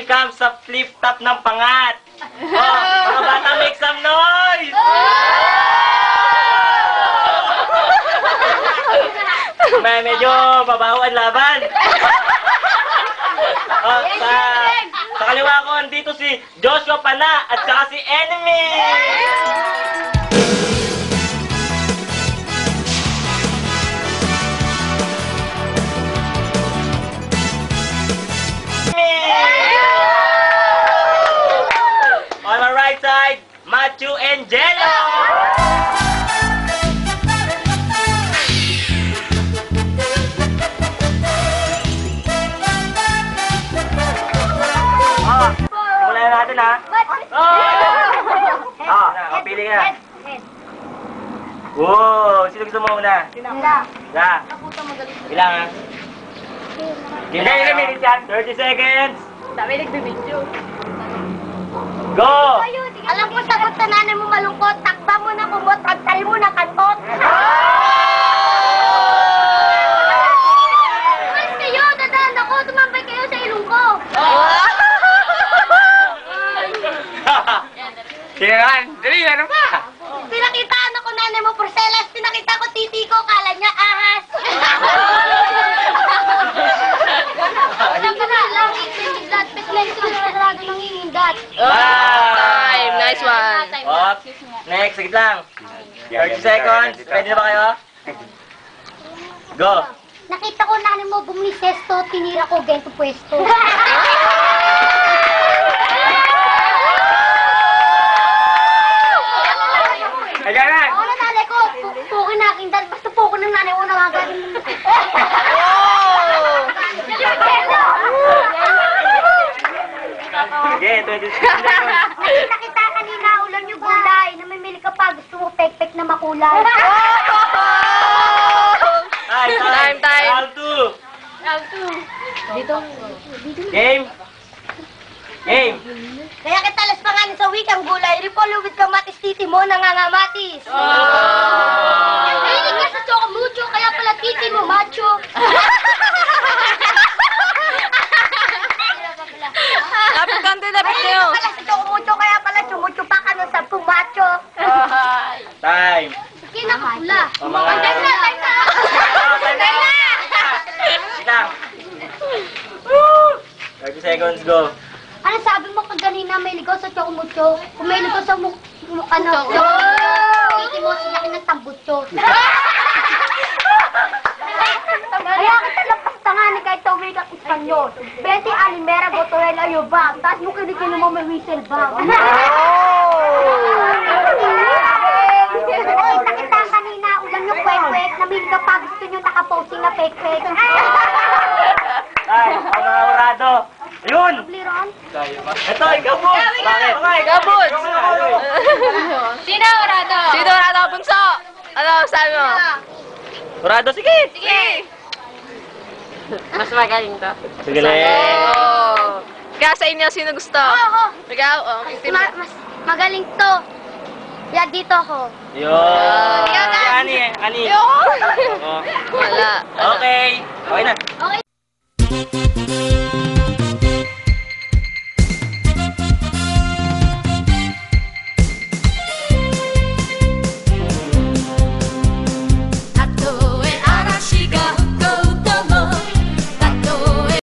welcome sa flip-top ng pangat. Oh, mga bata, make some noise! Medyo mabaho ang laban. Oh, sa kaliwa ko, dito si Joshua Pana at saka si Enemy! On my right side, Matthew and Jello! Mula na natin ha. Pili ka na. Wow, sino gusto mo muna? Sila. Ilang ha? Ilang minutes yan? 30 seconds. Dami nagbibidyo. Go! Alam ko sagot na nanay mo malungkot, takba mo na kumot, pagtali mo na kantot. Mas kayo, dadaan ako, tumambay kayo sa ilong ko. Kailangan, dali, ano pa? Pinakitaan ako nanay mo porcelas, pinakita ko titi ko, kala niya ahas. Alam ka na, langit, pinigdat, pitlen, sinasarado ng ingat. Time! Nice one! Op. Next, sagit lang. 30 seconds. Ready na ba kayo? Go! Nakita ko nanay mo bumisesto, tinira ko gento pwesto. Ayan na! Ako na nanay ko, puko na aking dal, basta puko ng nanay mo nangagal. Sige, 20 seconds. Nakita kanina, ulam yung gulay, namimili ka pa, gusto mo pek-pek na makulay. Time! Time. Round 2. Game! Game! Kaya kitalas pa nga sa wikang gulay, ripolo with kamatis titi mo, nangangamatis. Mahilig ka sa choco mucho, kaya pala titi mo macho. Lapit konti, lapit kayo! Mahilig ka pala sa choco mucho, kaya pala chumucho pa ka ng 10 macho. Time! Sige na, kapula. O, mga- Time na! Time na! Sagit lang. 30 seconds, go! Ano sabi mo kaganina, may ligaw sa choco mucho? Kung may ligaw sa titi mo, sinakin ng tambutso. Kaya kita napastangan kahit tawag ang Espanyol. Betty Alimera, Gotorela, Yobam. Tapos mo kinikin mo may whistle bang. Nakita kita kanina, ulam yung kwek-kwek. Namili ka pa, gusto nyo nakaposing na pek-pek. Time! Ang mga orado! Ayun! Liron? Ito, ikaw po! Bakit? Gabot! Sino orado? Sino orado? Bunso! Ano sabi mo? Orado, sige! Sige! Mas magaling to. Sige lang! Oh. Kaya sa inyo, sino gusto? Oo. Ikaw? Oh, Mas magaling to. Kaya dito ako. Yun! Ikaw na. Ani! Ani! Ayoko. Oo. Wala. Okay! Okay na! Okay.